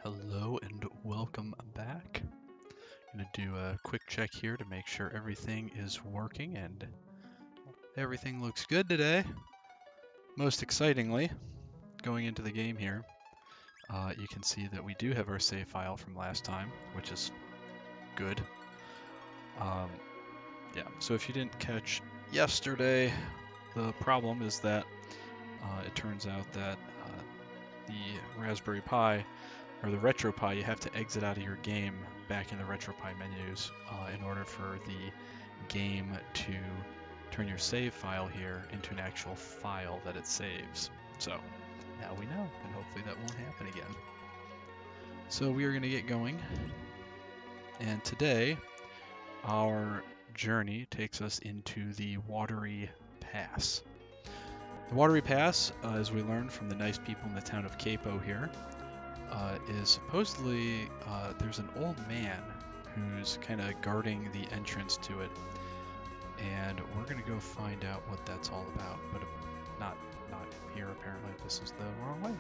Hello and welcome back. I'm going to do a quick check here to make sure everything is working and everything looks good today. Most excitingly, going into the game here, you can see that we do have our save file from last time, which is good. So if you didn't catch yesterday, the problem is that it turns out that the Raspberry Pi or the RetroPie, you have to exit out of your game back in the RetroPie menus in order for the game to turn your save file here into an actual file that it saves. So now we know, and hopefully that won't happen again. So we are going to get going, and today our journey takes us into the Watery Pass. The Watery Pass, as we learned from the nice people in the town of Capo here, is supposedly there's an old man who's kind of guarding the entrance to it, and we're gonna go find out what that's all about. But not here apparently. This is the wrong way.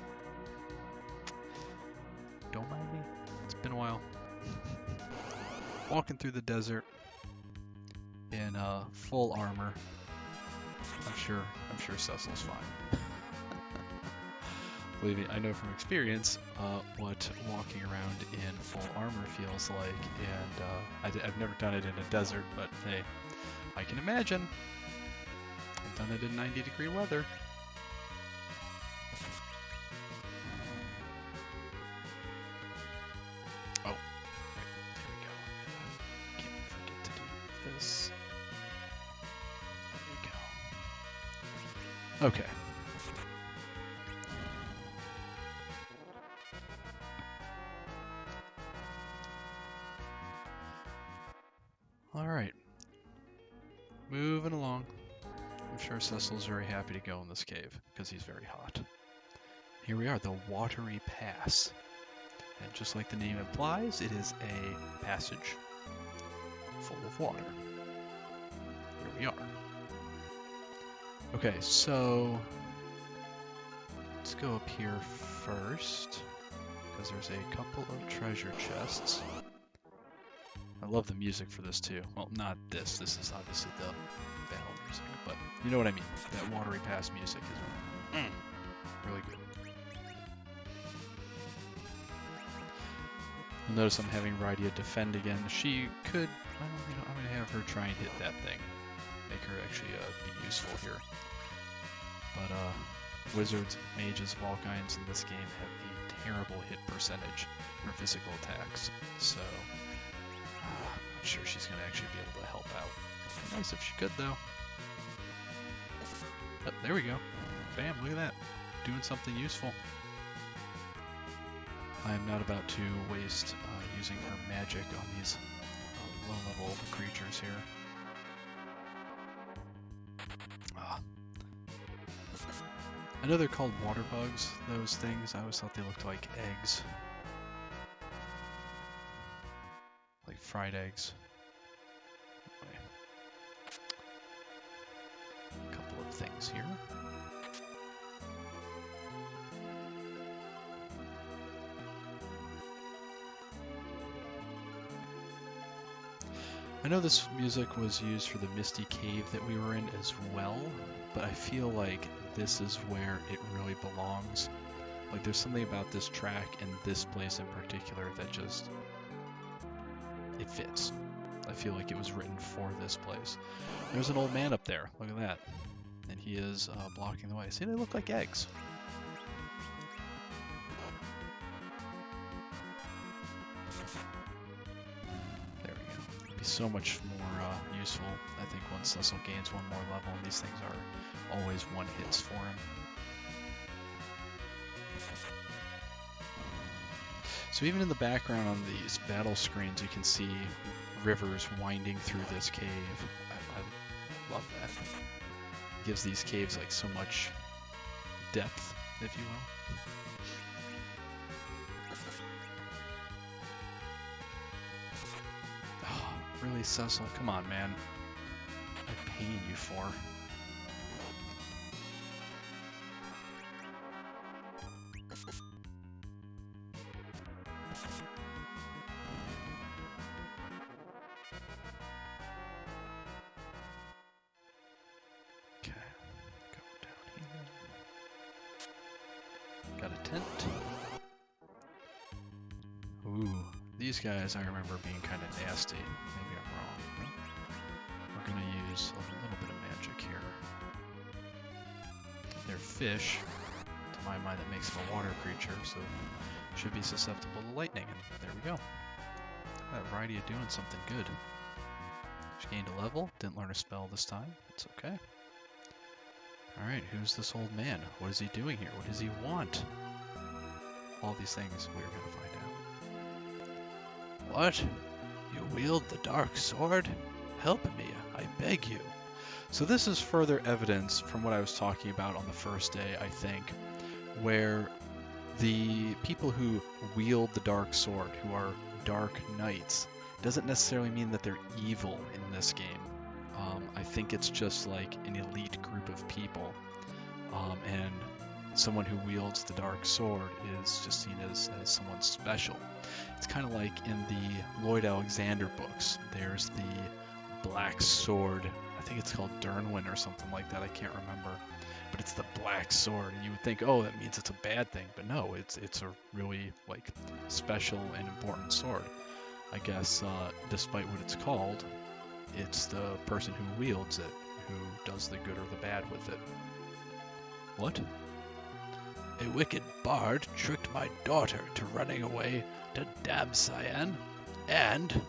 Don't mind me. It's been a while. Walking through the desert in full armor. I'm sure Cecil's fine. Believe me, I know from experience what walking around in full armor feels like, and I've never done it in a desert, but hey, I can imagine. I've done it in 90-degree weather. Oh, right, there we go. Can't forget to do this. There we go. Okay. Alright, moving along. I'm sure Cecil's very happy to go in this cave, because he's very hot. Here we are, the Watery Pass. And just like the name implies, it is a passage full of water. Here we are. Okay, so let's go up here first, because there's a couple of treasure chests. I love the music for this too. Well, not this. This is obviously the battle music, but you know what I mean. That Watery Pass music is really good. You'll notice I'm having Rydia defend again. She could, I'm going to have her try and hit that thing. Make her actually be useful here. But wizards, mages of all kinds in this game have a terrible hit percentage for physical attacks. So I'm not sure she's going to actually be able to help out. Nice if she could, though. Oh, there we go. Bam, look at that. Doing something useful. I am not about to waste using her magic on these low-level creatures here. I know they're called water bugs, those things. I always thought they looked like eggs. Like fried eggs. Anyway. A couple of things here. I know this music was used for the Misty Cave that we were in as well, but I feel like this is where it really belongs. Like there's something about this track and this place in particular that just, it fits. I feel like it was written for this place. There's an old man up there, look at that. And he is blocking the way. See, they look like eggs. There we go. It'd be so much more useful, I think, once Cecil gains one more level, and these things are always one hits for him. So even in the background on these battle screens, you can see rivers winding through this cave. I love that. It gives these caves like so much depth, if you will. Oh, really, Cecil? Come on, man. I'm paying you for. tent. Ooh, these guys I remember being kind of nasty. Maybe I'm wrong. We're gonna use a little bit of magic here. They're fish. To my mind, that makes them a water creature, so should be susceptible to lightning. And there we go. That Rydia doing something good. She gained a level. Didn't learn a spell this time. It's okay. Alright, who's this old man? What is he doing here? What does he want? All these things we're gonna find out. What? You wield the dark sword? Help me, I beg you. So this is further evidence from what I was talking about on the first day, I think, where the people who wield the dark sword, who are dark knights, doesn't necessarily mean that they're evil in this game. I think it's just like an elite group of people, and someone who wields the dark sword is just seen as someone special. It's kind of like in the Lloyd Alexander books. There's the black sword. I think it's called Dernwin or something like that. I can't remember. But it's the black sword, and you would think, oh, that means it's a bad thing. But no, it's a really like special and important sword. I guess despite what it's called, it's the person who wields it who does the good or the bad with it. What? A wicked bard tricked my daughter to running away to Damcyan, and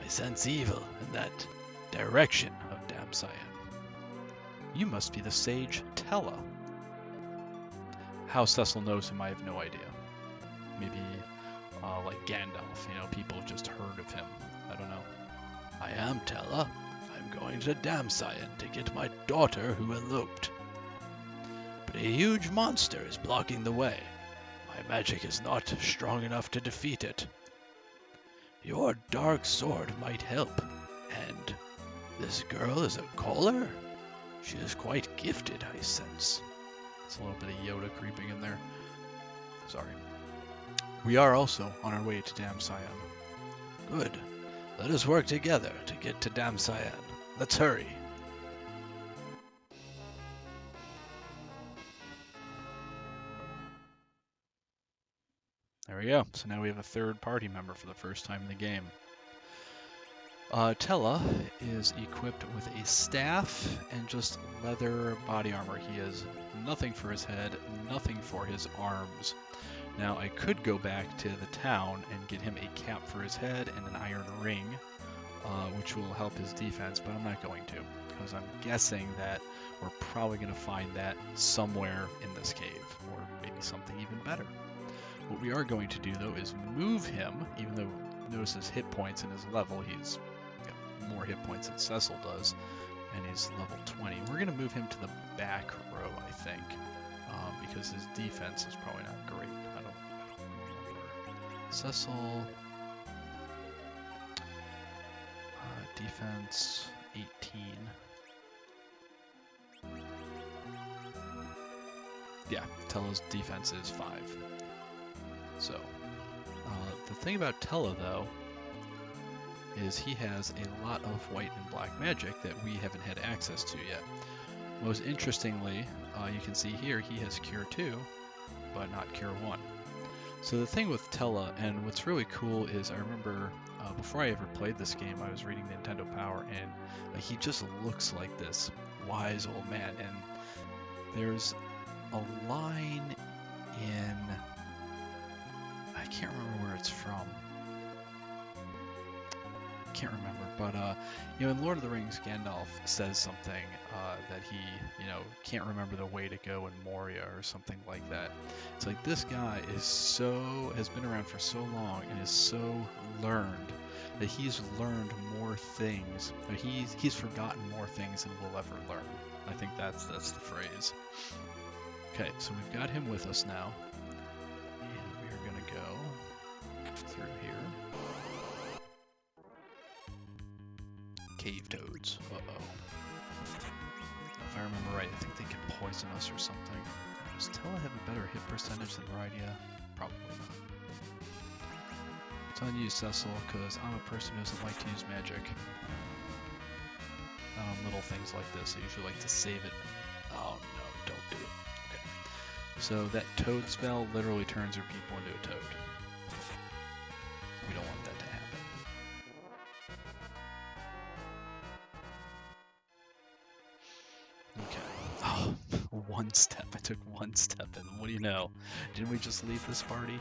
I sense evil in that direction of Damcyan. You must be the sage Tella. How Cecil knows him, I have no idea. Maybe like Gandalf, you know, people have just heard of him. I don't know. I am Tella. I'm going to Damcyan to get my daughter who eloped. But a huge monster is blocking the way. My magic is not strong enough to defeat it. Your dark sword might help. And this girl is a caller? She is quite gifted, I sense. There's a little bit of Yoda creeping in there. Sorry. We are also on our way to Damcyan. Good. Let us work together to get to Damcyan. Let's hurry. There we go. So now we have a third party member for the first time in the game. Tella is equipped with a staff and just leather body armor. He has nothing for his head, nothing for his arms. Now I could go back to the town and get him a cap for his head and an iron ring, which will help his defense, but I'm not going to, because I'm guessing that we're probably going to find that somewhere in this cave, or maybe something even better. What we are going to do, though, is move him, even though notice his hit points and his level, he's got more hit points than Cecil does, and he's level 20. We're going to move him to the back row, I think, because his defense is probably not great. I don't remember. Cecil, defense 18. Yeah, Tella's defense is 5. So, the thing about Tella, though, is he has a lot of white and black magic that we haven't had access to yet. Most interestingly, you can see here he has Cure 2, but not Cure 1. So the thing with Tella, and what's really cool is I remember before I ever played this game, I was reading Nintendo Power, and he just looks like this wise old man. And there's a line in, I can't remember where it's from. Can't remember, but you know, in Lord of the Rings, Gandalf says something that he, you know, can't remember the way to go in Moria or something like that. It's like this guy has been around for so long and is so learned that he's learned more things, or he's forgotten more things than we'll ever learn. I think that's the phrase. Okay, so we've got him with us now, and we are gonna go through here. Cave toads. Uh-oh. If I remember right, I think they can poison us or something. Does Tella have a better hit percentage than Rydia? Probably not. It's on you, Cecil, because I'm a person who doesn't like to use magic. Little things like this, I usually like to save it. Oh no, don't do it. Okay. So that toad spell literally turns your people into a toad. We don't want that to happen. Okay. Oh, one step. I took one step and what do you know? Didn't we just leave this party?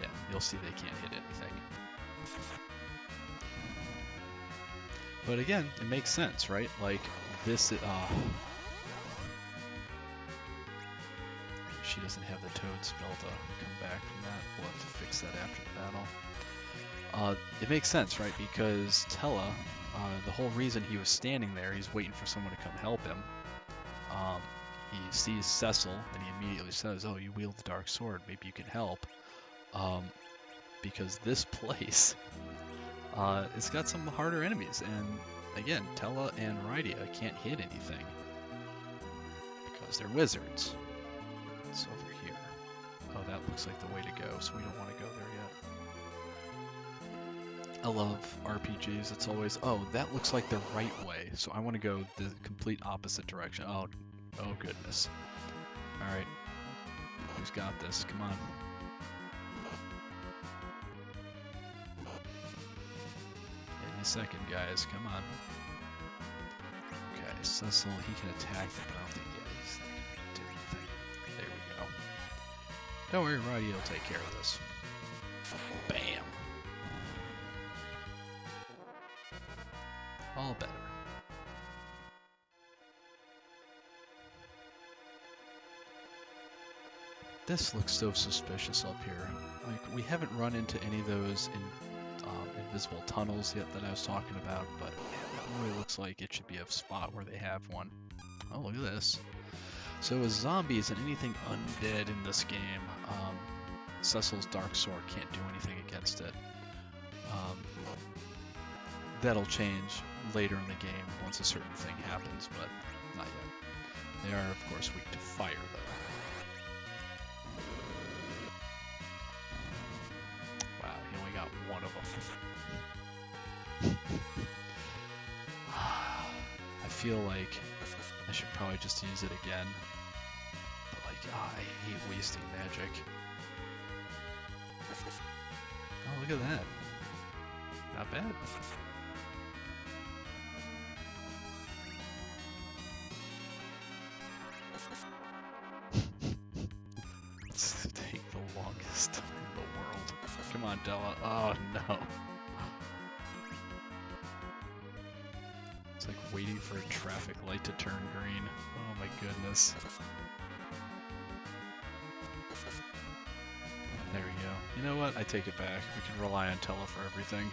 Yeah, you'll see they can't hit anything. But again, it makes sense, right? Like, this, she doesn't have the toad spell to come back from that. We'll have to fix that after the battle. It makes sense, right? Because Tella, the whole reason he was standing there, he's waiting for someone to come help him. He sees Cecil, and he immediately says, oh, you wield the dark sword, maybe you can help. Because this place, it's got some harder enemies, and again, Tella and Rydia can't hit anything because they're wizards. It's over here. Oh, that looks like the way to go, so we don't want to go there yet. I love RPGs. It's always, oh, that looks like the right way, so I want to go the complete opposite direction. Oh goodness. All right, who's got this? Come on. Second, guys, come on. Okay, Cecil, he can attack them, but I don't think he's not gonna do anything. There we go. Don't worry, Rydia will take care of this. Bam. All better. This looks so suspicious up here. Like, we haven't run into any of those invisible tunnels yet that I was talking about, but yeah, that really looks like it should be a spot where they have one. Oh, look at this. So with zombies and anything undead in this game, Cecil's dark sword can't do anything against it. That'll change later in the game once a certain thing happens, but not yet. They are, of course, weak to fire, though. Wow, he only got one of them. I feel like I should probably just use it again. But like, oh, I hate wasting magic. Oh, look at that. Not bad. This take the longest time in the world. Come on, Della. Oh, no. It's like waiting for a traffic light to turn green. Oh my goodness. There we go. You know what? I take it back. We can rely on Tella for everything.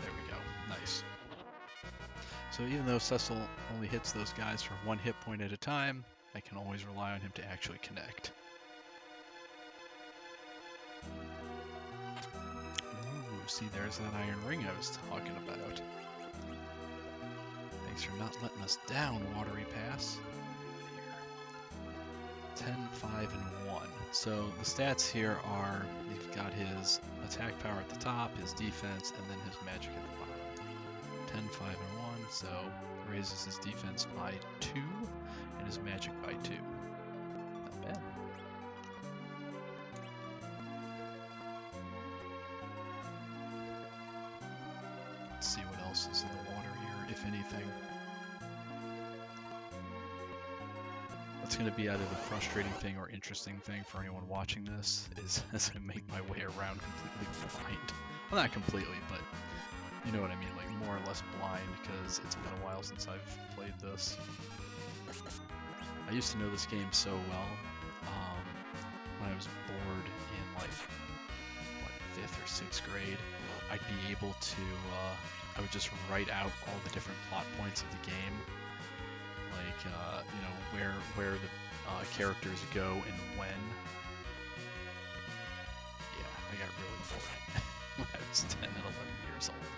There we go. Nice. So even though Cecil only hits those guys for one hit point at a time, I can always rely on him to actually connect. Ooh, see, there's that iron ring I was talking about. Thanks for not letting us down, Watery Pass. 10, 5, and 1. So the stats here are, you've got his attack power at the top, his defense, and then his magic at the bottom. 10, 5, and 1. So raises his defense by 2 and his magic by 2. Not bad. Let's see what else is in the water here, if anything. What's going to be either the frustrating thing or interesting thing for anyone watching this is as I make my way around completely blind. Well, not completely, but you know what I mean, like more or less blind, because it's been a while since I've played this. I used to know this game so well when I was bored in like, what, 5th or 6th grade. I'd be able to, I would just write out all the different plot points of the game. Like, you know, where the characters go and when. Yeah, I got really bored when I was 10 and 11 years old.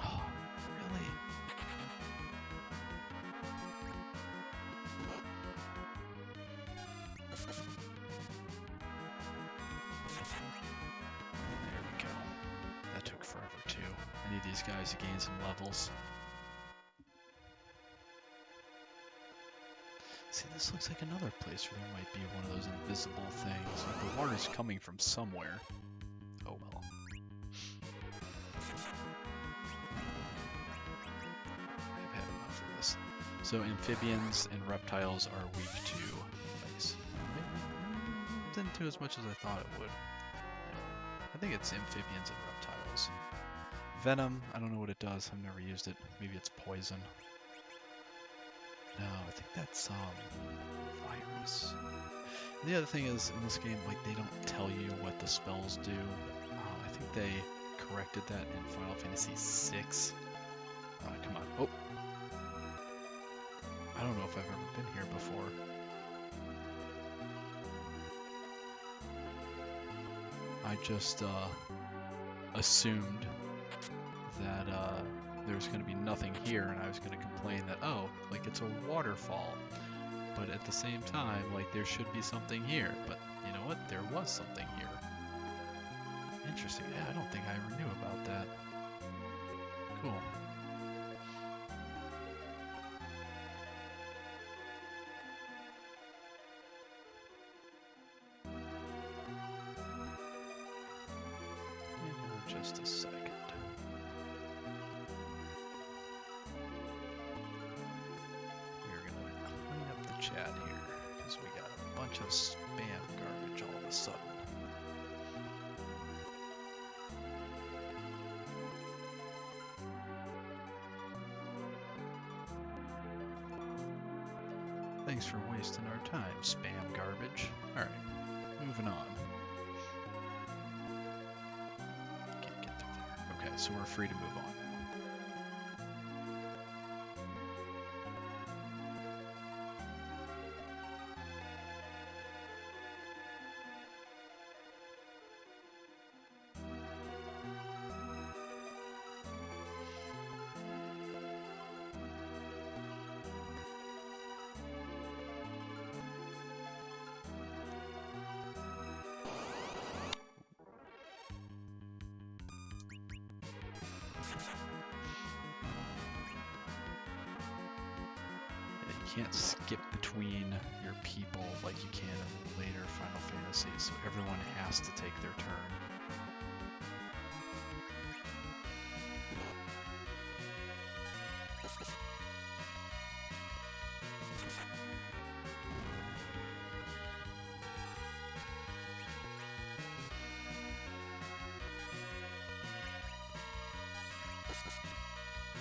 Oh, really? There we go. That took forever too. I need these guys to gain some levels. See, this looks like another place where there might be one of those invisible things. Like the water's coming from somewhere. Oh well. I've had enough of this. So amphibians and reptiles are weak to ice. Didn't do as much as I thought it would. I think it's amphibians and reptiles. Venom, I don't know what it does. I've never used it. Maybe it's poison. No, I think that's virus. And the other thing is, in this game, like, they don't tell you what the spells do. I think they corrected that in Final Fantasy VI. Come on. Oh! I don't know if I've ever been here before. I just assumed that there's going to be nothing here, and I was going to complain that, oh, like it's a waterfall. But at the same time, like there should be something here. But you know what? There was something here. Interesting. Yeah, I don't think I ever knew about that. Cool. Just a second. We're gonna clean up the chat here because we got a bunch of spam garbage all of a sudden. Thanks for wasting our time, spam garbage. Alright, moving on. Can't get through there. Okay, so we're free to move on now. You can't skip between your people like you can in later Final Fantasy, so everyone has to take their turn.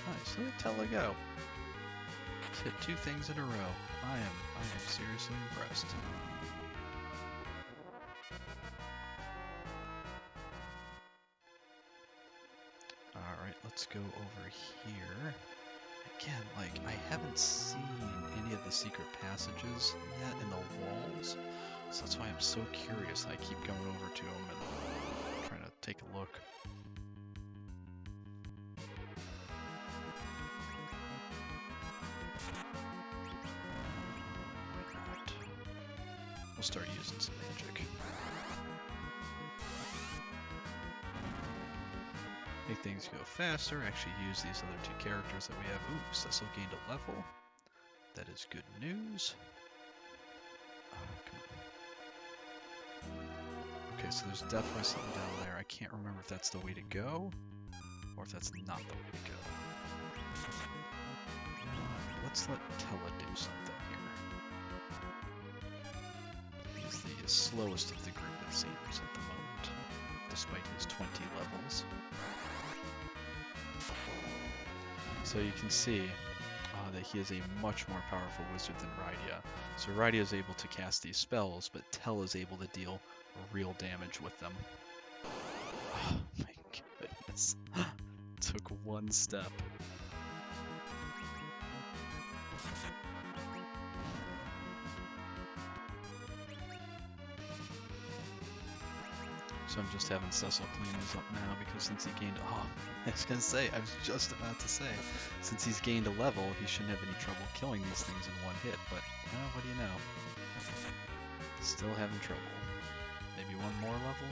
Nice, look at Tella go. Hit 2 things in a row. I am seriously impressed. Alright, let's go over here. Again, like, I haven't seen any of the secret passages yet in the walls, so that's why I'm so curious. I keep going over to them and trying to take a look. We'll start using some magic. Make things go faster. Actually use these other 2 characters that we have. Ooh, Cecil gained a level. That is good news. Come on. Okay, so there's definitely something down there. I can't remember if that's the way to go, or if that's not the way to go. Let's let Tella do something here. He's the slowest of the group, it seems, at the moment, despite his 20 levels. So you can see that he is a much more powerful wizard than Rydia. So Rydia is able to cast these spells, but Tella is able to deal real damage with them. Oh my goodness. Took 1 step. So I'm just having Cecil clean these up now because since he gained, oh, I was just about to say, since he's gained a level, he shouldn't have any trouble killing these things in one hit, but, well, what do you know? Still having trouble. Maybe one more level?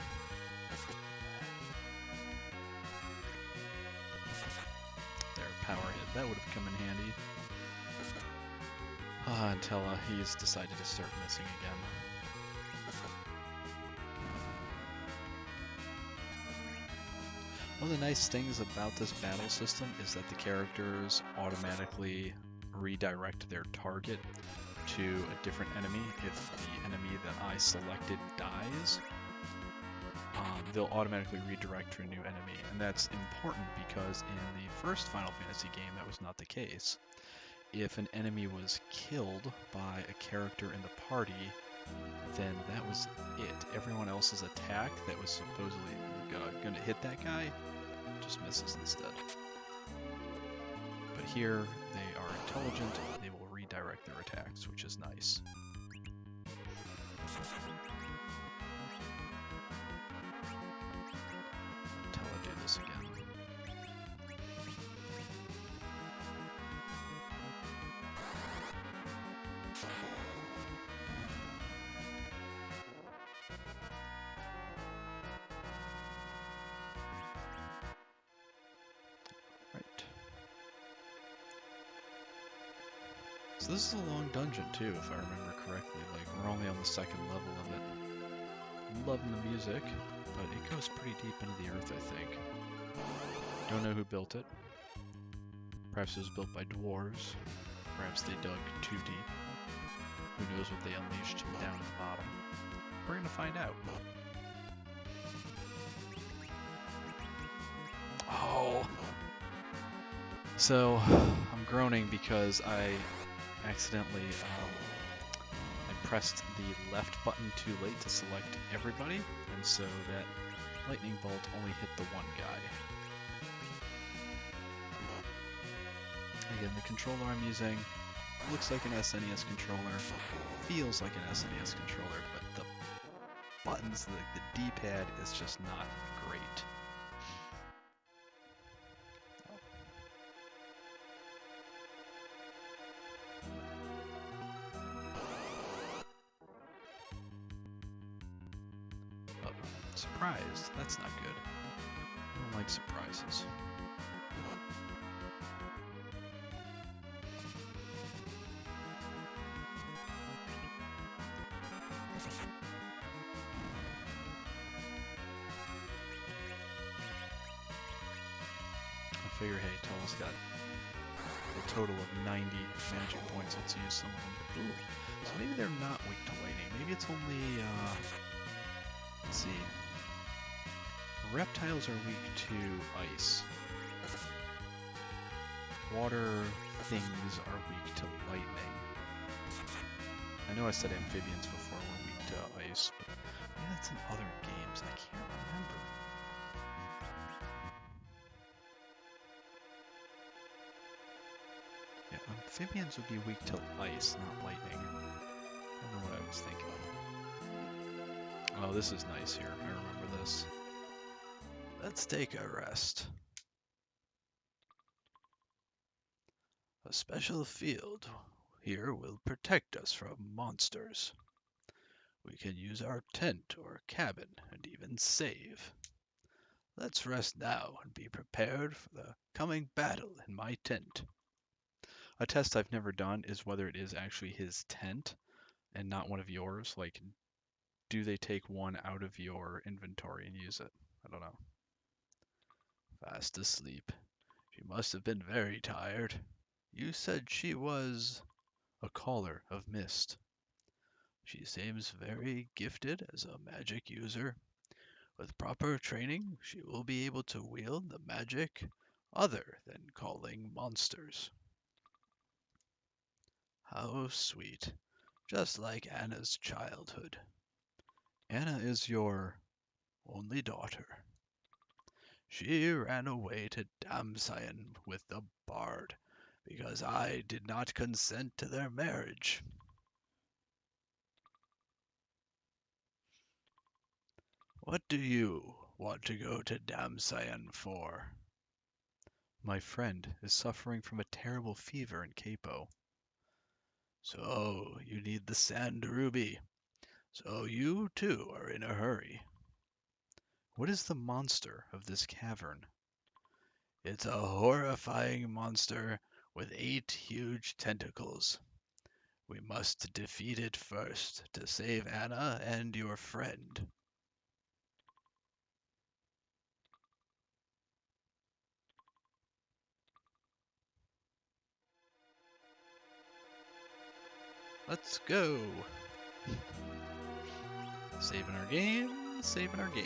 There, power hit. That would have come in handy. Until he's decided to start missing again. One of the nice things about this battle system is that the characters automatically redirect their target to a different enemy. If the enemy that I selected dies, they'll automatically redirect to a new enemy. And that's important because in the first Final Fantasy game, that was not the case. If an enemy was killed by a character in the party, then that was it. Everyone else's attack that was supposedly going to hit that guy just misses instead. But here, they are intelligent. They will redirect their attacks, which is nice. Until I do this again. So this is a long dungeon too, if I remember correctly. Like, we're only on the second level of it. I'm loving the music, but it goes pretty deep into the earth, I think. Don't know who built it. Perhaps it was built by dwarves. Perhaps they dug too deep. Who knows what they unleashed down at the bottom. We're gonna find out. Oh! So, I'm groaning because I accidentally I pressed the left button too late to select everybody, and so that lightning bolt only hit the one guy. Again, the controller I'm using looks like an SNES controller, feels like an SNES controller, but the buttons, the D-pad is just not great. Surprised. That's not good. I don't like surprises. I figure, hey, Tull's got a total of 90 magic points. Let's use some of them. Ooh. So maybe they're not weak to lightning. Maybe it's only, let's see. Reptiles are weak to ice. Water things are weak to lightning. I know I said amphibians before were weak to ice, but maybe that's in other games. I can't remember. Yeah, amphibians would be weak to ice, not lightning. I don't know what I was thinking. Oh, this is nice here. I remember this. Let's take a rest. A special field here will protect us from monsters. We can use our tent or cabin and even save. Let's rest now and be prepared for the coming battle in my tent. A test I've never done is whether it is actually his tent and not one of yours. Like, do they take one out of your inventory and use it? I don't know. Fast asleep. She must have been very tired. You said she was a caller of mist. She seems very gifted as a magic user. With proper training, she will be able to wield the magic other than calling monsters. How sweet. Just like Anna's childhood. Anna is your only daughter. She ran away to Damcyan with the bard because I did not consent to their marriage. What do you want to go to Damcyan for? My friend is suffering from a terrible fever in Capo. So, you need the sand ruby. So you, too, are in a hurry. What is the monster of this cavern? It's a horrifying monster with 8 huge tentacles. We must defeat it first to save Anna and your friend. Let's go! Saving our game, saving our game.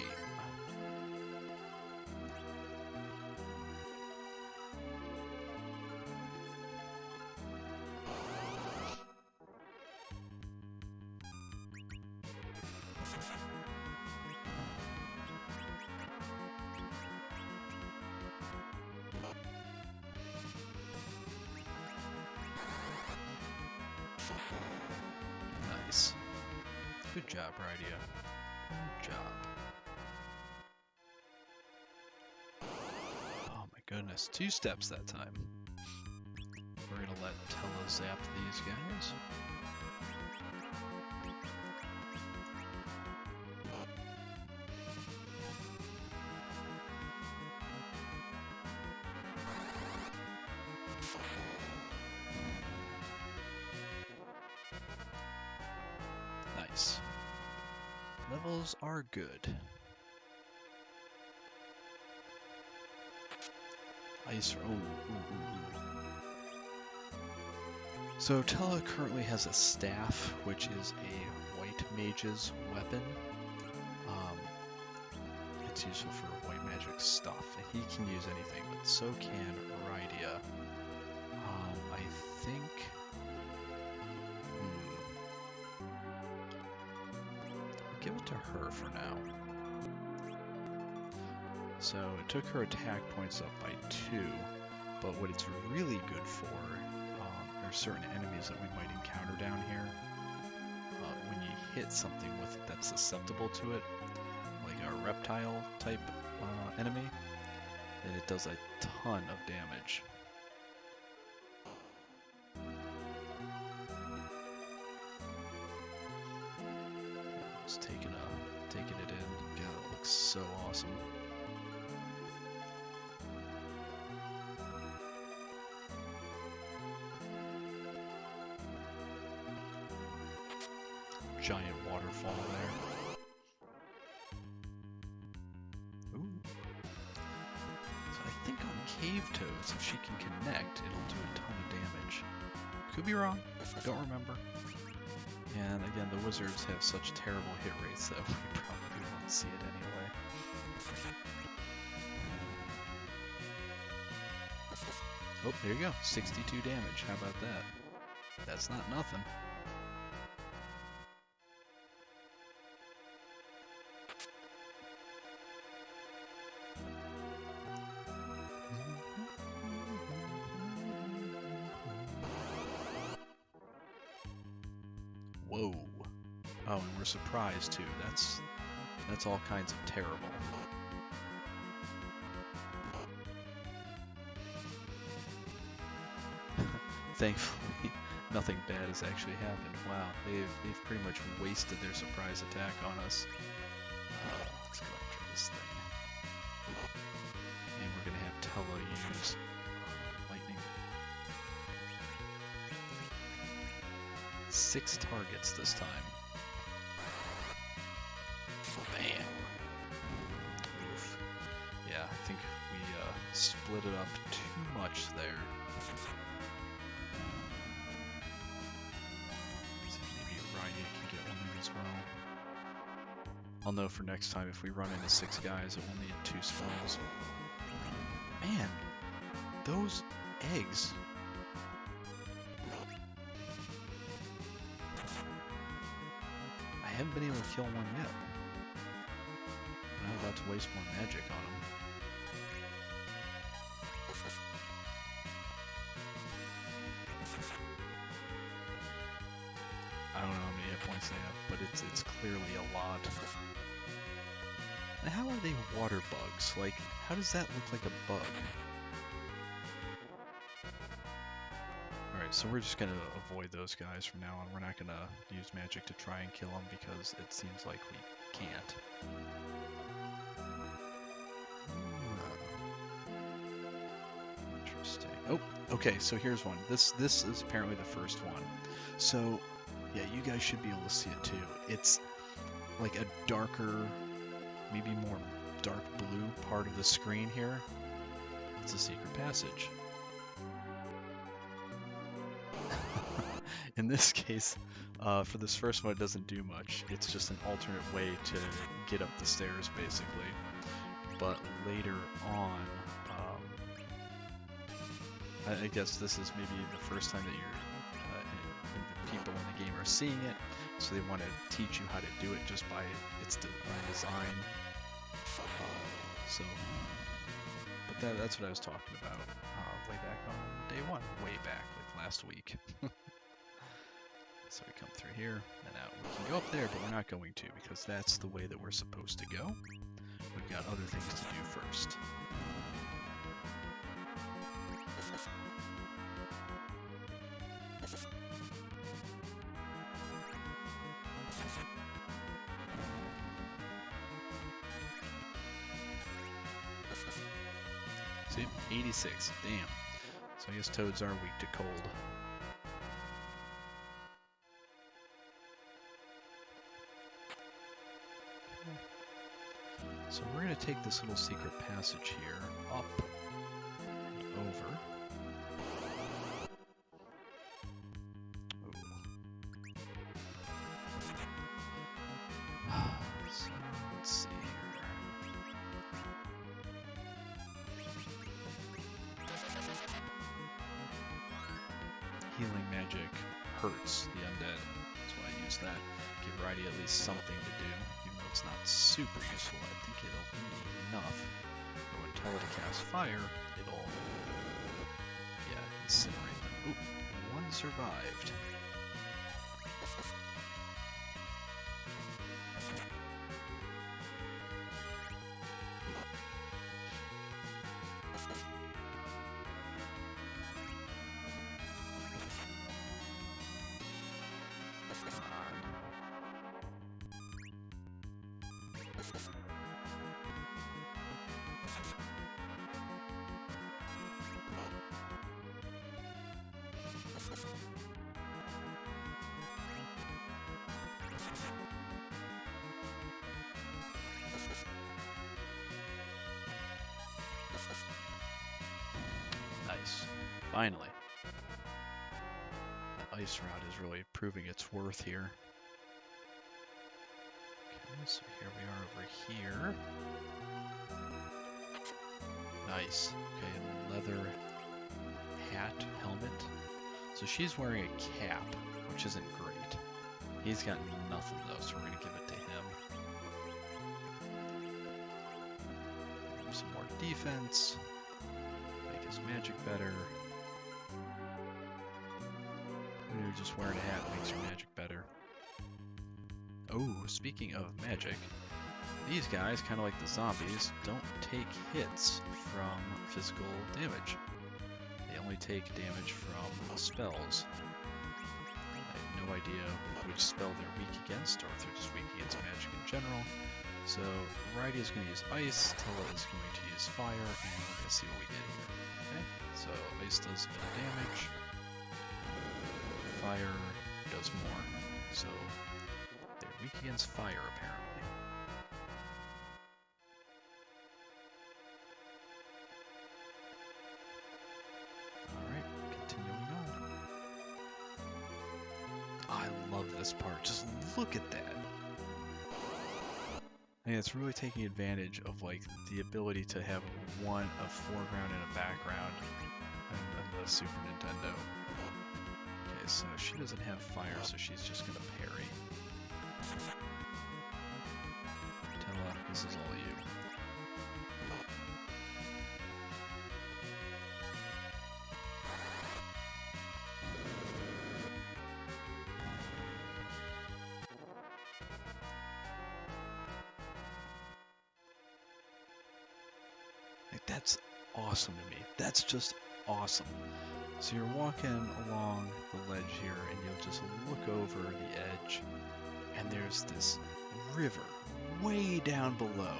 Nice. Good job, Rydia. Good job. Oh my goodness, 2 steps that time. We're gonna let Tella zap these guys. Nice. Levels are good. Ice. So Tella currently has a staff, which is a white mage's weapon. It's useful for white magic stuff, and he can use anything, but so can Rydia. I think. I'll give it to her for now. So it took her attack points up by 2, but what it's really good for are certain enemies that we might encounter down here. When you hit something with it that's susceptible to it, like a reptile type enemy, then it does a ton of damage. Just taking it in. God, it looks so awesome. Giant waterfall there. Ooh. So I think on cave toads, if she can connect, it'll do a ton of damage. Could be wrong. Don't remember. And again, the wizards have such terrible hit rates that we probably won't see it anyway. Oh, there you go. 62 damage. How about that? That's not nothing. Whoa. Oh, and we're surprised too. That's all kinds of terrible. Thankfully, nothing bad has actually happened. Wow, they've pretty much wasted their surprise attack on us. Let's go after this thing. And we're gonna have Tella use lightning. 6 targets this time. Bam! Oof. Yeah, I think we split it up too much there. I'll know for next time if we run into 6 guys, it will need 2 spells. Man, those eggs. I haven't been able to kill one yet. I'm not about to waste more magic on them. I don't know how many hit points they have, but it's clearly a lot. And how are they water bugs? Like, how does that look like a bug? Alright, so we're just gonna avoid those guys from now on. We're not gonna use magic to try and kill them because it seems like we can't. Interesting. Oh, okay, so here's one. This is apparently the first one. So, yeah, you guys should be able to see it too. It's like a darker, maybe more dark blue part of the screen here. It's a secret passage. In this case, for this first one, it doesn't do much. It's just an alternate way to get up the stairs, basically. But later on, I guess this is maybe the first time that the people in the game are seeing it, so they want to teach you how to do it just by its design. But that's what I was talking about way back on day one, way back, like last week. So we come through here, and out. We can go up there, but we're not going to, because that's the way that we're supposed to go. We've got other things to do first. See, 86, damn. So I guess toads are weak to cold. So we're going to take this little secret passage here, up and over. So let's see here. Healing magic hurts the undead. That's why I use that. Give Rydia at least something to do. Even though it's not super useful, I think it'll be enough. But when tell it to cast fire, it'll, incinerate them. Ooh, one survived. Nice. Finally. That ice rod is really proving its worth here. Okay, so here we are over here. Nice. Okay, leather hat, helmet. So she's wearing a cap, which isn't great. He's got nothing though, so we're going to give it to him. Some more defense. Make his magic better. When you're just wearing a hat, makes your magic better. Oh, speaking of magic, these guys, kind of like the zombies, don't take hits from physical damage. They only take damage from spells. I have no idea which spell they're weak against, or if they're just weak against magic in general. So Rydia is going to use ice, Tella is going to use fire, and we're going to see what we get here. Okay, so ice does a bit of damage, fire does more. So they're weak against fire apparently. Alright, continuing on. I love this part, just look at that. And it's really taking advantage of like the ability to have a foreground and a background in the Super Nintendo. Okay, so she doesn't have fire, so she's just gonna parry. Tella, this is all you. awesome to me. That's just awesome. So you're walking along the ledge here, and you'll just look over the edge, and there's this river way down below.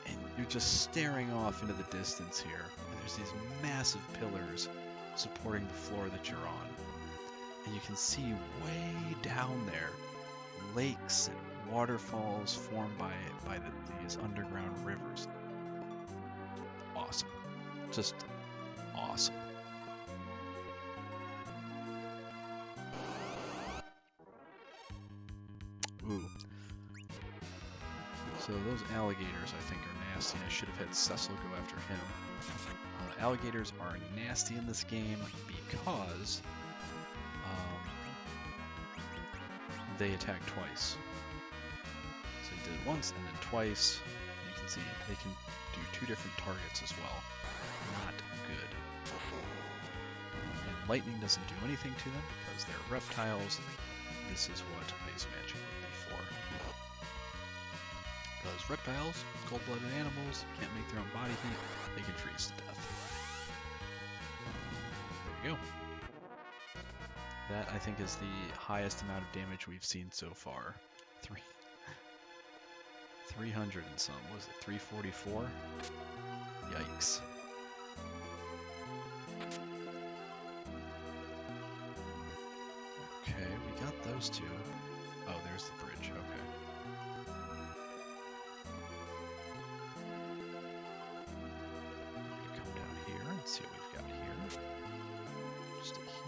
And you're just staring off into the distance here, and there's these massive pillars supporting the floor that you're on. And you can see way down there lakes and waterfalls formed by these underground rivers. Awesome. Just awesome. Ooh. So those alligators, I think, are nasty. I should have had Cecil go after him. Alligators are nasty in this game because they attack twice. So he did it once and then twice. You can see they can do two different targets as well. Not good. And lightning doesn't do anything to them because they're reptiles. This is what ice magic would be for. Because reptiles, cold-blooded animals, can't make their own body heat, they can freeze to death. There you go. That, I think, is the highest amount of damage we've seen so far. 300 and some. Was it 344? Yikes. Okay, we got those two. Oh, there's the bridge. Okay. We're gonna come down here and see what we've got here. Just a heal.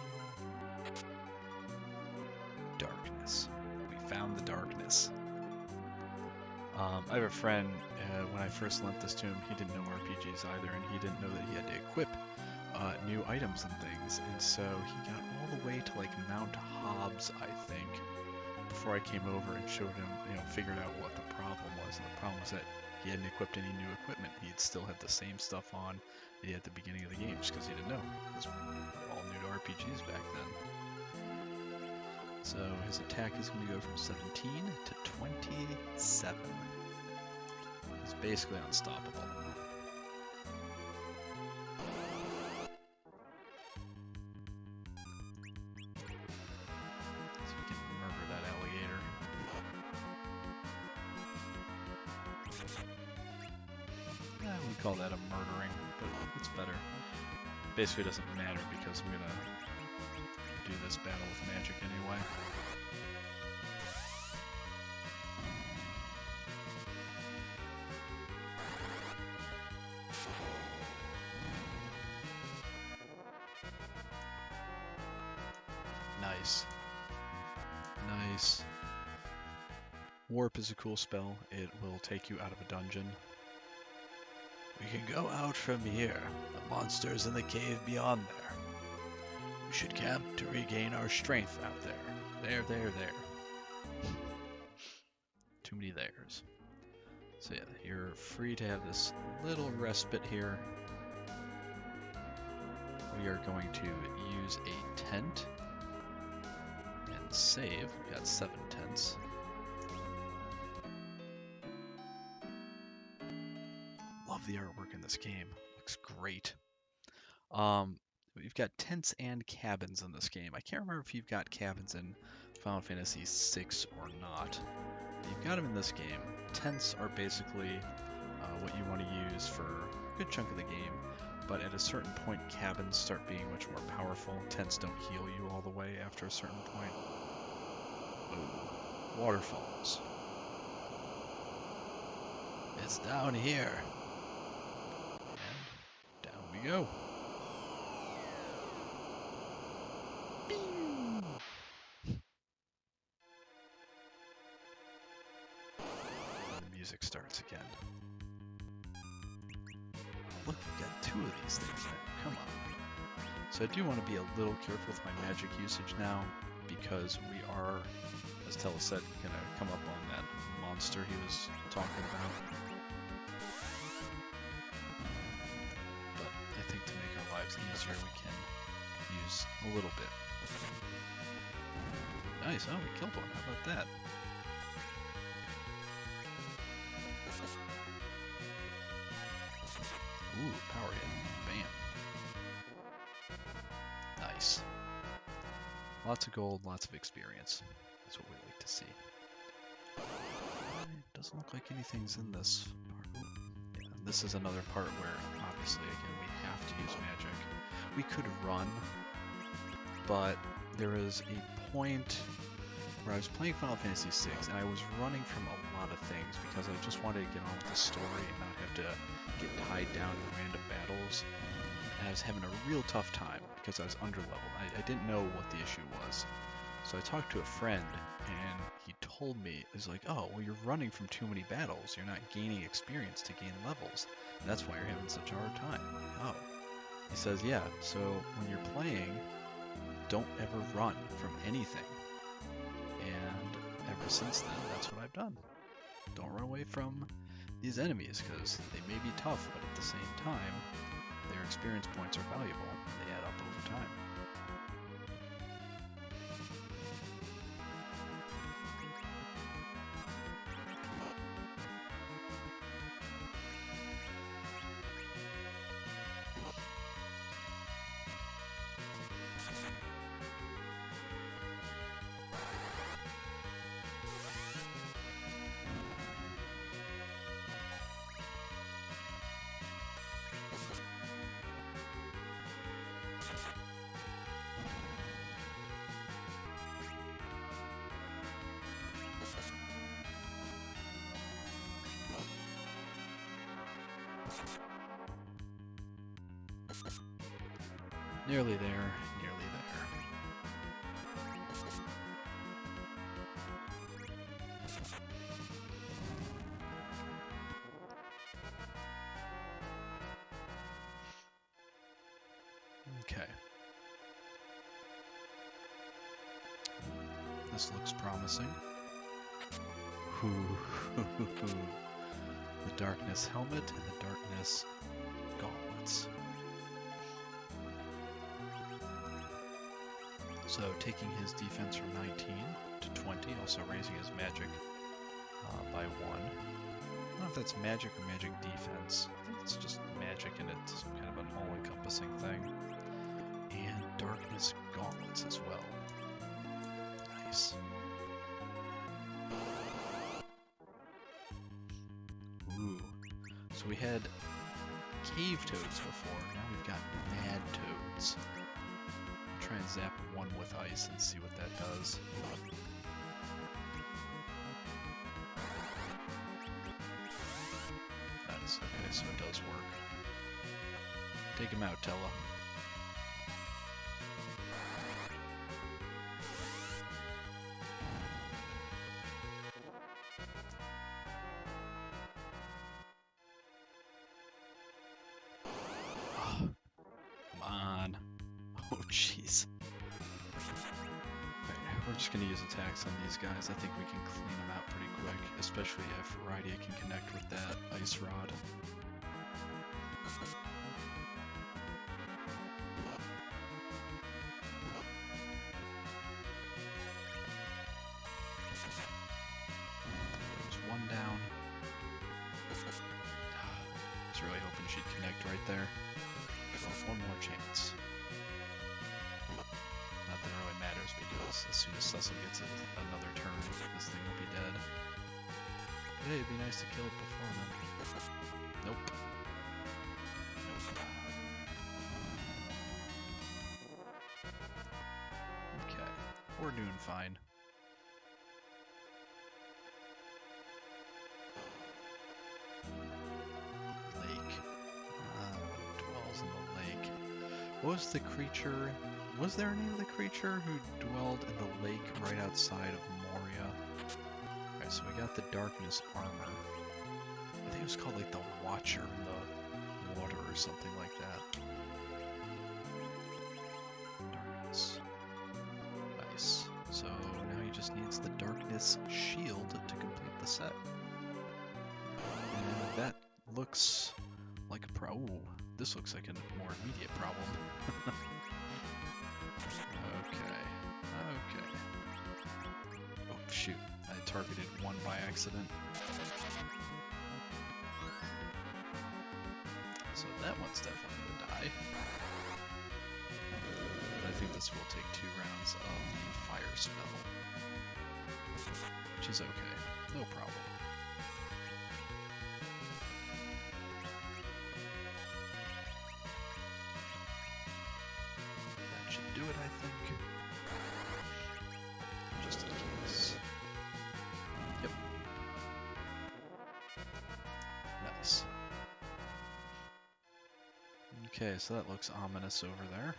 Darkness. We found the darkness. I have a friend, when I first lent this to him, he didn't know RPGs either, and he didn't know that he had to equip new items and things, and so he got all the way to like Mount Hobbs, I think, before I came over and showed him, figured out what the problem was. And the problem was that he hadn't equipped any new equipment. He'd still had the same stuff on that he had at the beginning of the game, just because he didn't know. Because we're all new to RPGs back then. So his attack is going to go from 17 to 27. He's basically unstoppable. So we can murder that alligator. We call that a murdering, but it's better. Basically it doesn't matter because I'm going to do this battle with magic anyway. Nice. Nice. Warp is a cool spell. It will take you out of a dungeon. We can go out from here. The monster's in the cave beyond there. We should camp to regain our strength out there. There. Too many theres. So yeah, you're free to have this little respite here. We are going to use a tent and save. We got 7 tents. Love the artwork in this game. Looks great. We've got tents and cabins in this game. I can't remember if you've got cabins in Final Fantasy VI or not. You've got them in this game. Tents are basically what you want to use for a good chunk of the game, but at a certain point, cabins start being much more powerful. Tents don't heal you all the way after a certain point. Ooh, waterfalls. It's down here. And down we go. Music starts again. Look, we've got 2 of these things now. Come on. So I do want to be a little careful with my magic usage now, because we are, as Tella said, going to come up on that monster he was talking about. But I think to make our lives easier, we can use a little bit. Nice. Oh, we killed one. How about that? Ooh, power lots of gold, lots of experience. That's what we like to see. It doesn't look like anything's in this part. Yeah, this is another part where, obviously, again, we have to use magic. We could run, but there is a point where I was playing Final Fantasy VI, and I was running from a lot of things because I just wanted to get on with the story and not have to get tied down to random battles. And I was having a real tough time because I was underleveled. I didn't know what the issue was. So I talked to a friend, and he told me, he's like, oh, well, you're running from too many battles. You're not gaining experience to gain levels. And that's why you're having such a hard time. I'm like, oh. He says, yeah, so when you're playing, don't ever run from anything. And ever since then, that's what I've done. Don't run away from these enemies, because they may be tough, but at the same time, their experience points are valuable. They add up over time. Nearly there, nearly there. Okay. This looks promising. The darkness helmet and the darkness gauntlets. So taking his defense from 19 to 20, also raising his magic by 1. I don't know if that's magic or magic defense. I think it's just magic and it's kind of an all-encompassing thing. And darkness gauntlets as well. Nice. Ooh. So we had cave toads before, now we've got mad toads. Try and zap one with ice and see what that does. Nice, okay, so it does work. Take him out, Tella. Oh, come on. Oh, jeez. We're just going to use attacks on these guys. I think we can clean them out pretty quick, especially if Rydia can connect with that ice rod. There's one down. I was really hoping she'd connect right there. Well, one more chance. Not that it really matters, because as soon as Cecil gets another turn, this thing will be dead. But hey, it'd be nice to kill it before then. Nope. Nope. Okay, we're doing fine. Lake. Dwells in the lake. What was the creature? Was there a name of the creature who dwelled in the lake right outside of Moria? Alright, so we got the darkness armor. I think it was called like the Watcher in the water or something like that. Darkness. Nice. So now he just needs the darkness shield to complete the set. And that looks like a Ooh, this looks like a more immediate problem. Okay. Oh, shoot. I targeted one by accident. So that one's definitely gonna die. But I think this will take 2 rounds of the fire spell, which is okay, no problem. That should do it, I think. Just in case. Yep. Nice. Okay, so that looks ominous over there.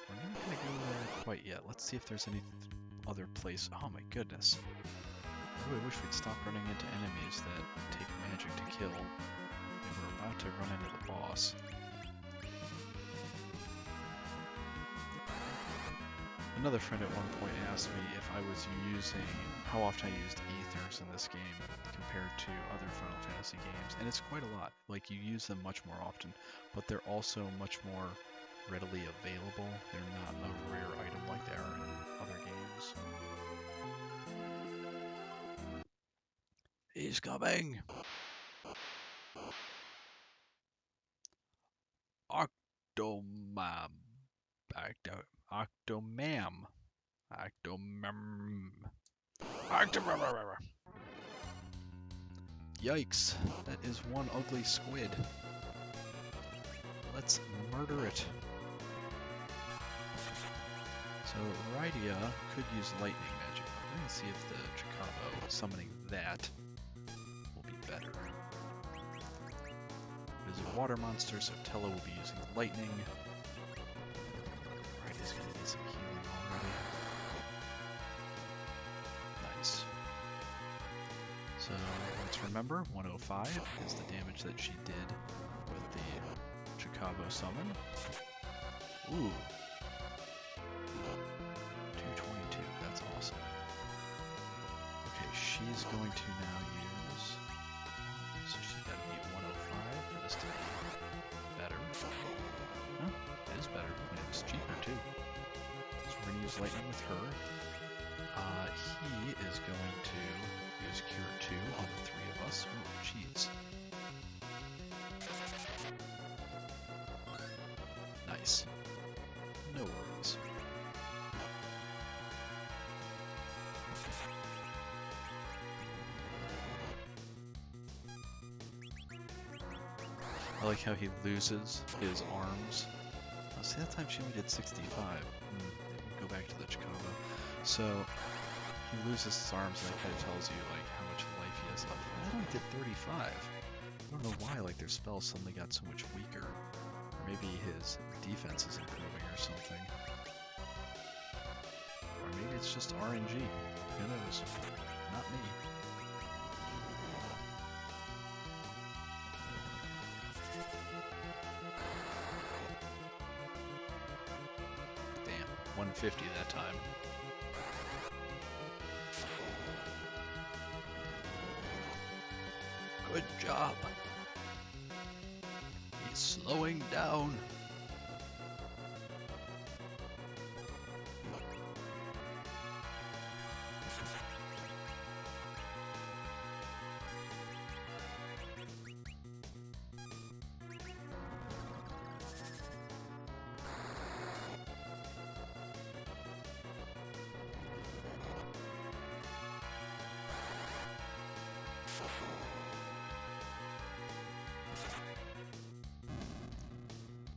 We're not going to go there quite yet. Let's see if there's any other place. Oh my goodness. I really wish we'd stop running into enemies that take magic to kill. And we're about to run into the boss. Another friend at one point asked me if I was using, how often I used ethers in this game compared to other Final Fantasy games, and it's quite a lot. Like, you use them much more often, but they're also much more readily available. They're not a rare item like they are in other games. He's coming! Octomam. Octomam. Octomam. Yikes, that is one ugly squid. Let's murder it. So Rydia could use lightning magic. We're going to see if the Chikabo summoning that will be better. It is a water monster, so Tello will be using lightning. Rydia's going to need some healing already. Nice. So let's remember, 105 is the damage that she did with the Chikabo summon. Ooh. 222, that's awesome. Okay, she's going to now use... So she's got to beat 105 for this to be better. Huh? It is better, and it's cheaper too. So we're going to use lightning with her. He is going to use Cure 2 on the 3 of us. Oh, jeez. Nice. No worries. I like how he loses his arms. Oh, see, that time she only did 65. Go back to the Chikabo. So he loses his arms, and that kind of tells you like how much life he has left. I only did 35. I don't know why. Like their spells suddenly got so much weaker, or maybe his defense is improving or something, or maybe it's just RNG. Who knows? Not me. Damn, 150 that time. Good job. He's slowing down.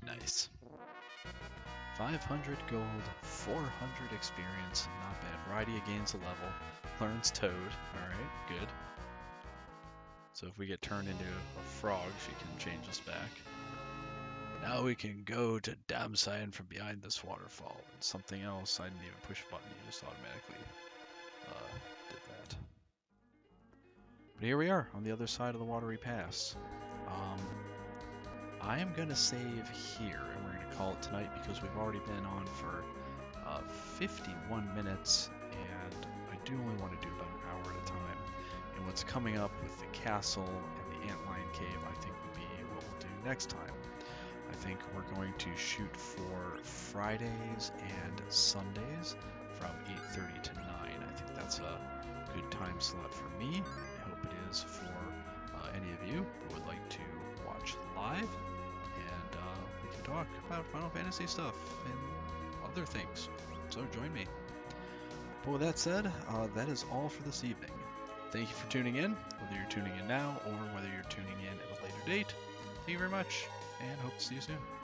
Nice. 500 gold, 400 experience, not bad. Rydia gains a level, learns Toad, alright, good. So if we get turned into a frog, she can change us back. Now we can go to Damcyan from behind this waterfall. And something else, I didn't even push a button, you just automatically did that. But here we are, on the other side of the Watery Pass. I am going to save here, and we're going to call it tonight because we've already been on for 51 minutes, and I do only want to do about an hour at a time. And what's coming up with the castle and the antlion cave, I think will be what we'll do next time. I think we're going to shoot for Fridays and Sundays from 8:30 to 9. I think that's a good time slot for me. I hope it is for any of you who would like to watch live. And we can talk about Final Fantasy stuff and other things. So join me. But with that said, that is all for this evening. Thank you for tuning in, whether you're tuning in now or whether you're tuning in at a later date. Thank you very much, and hope to see you soon.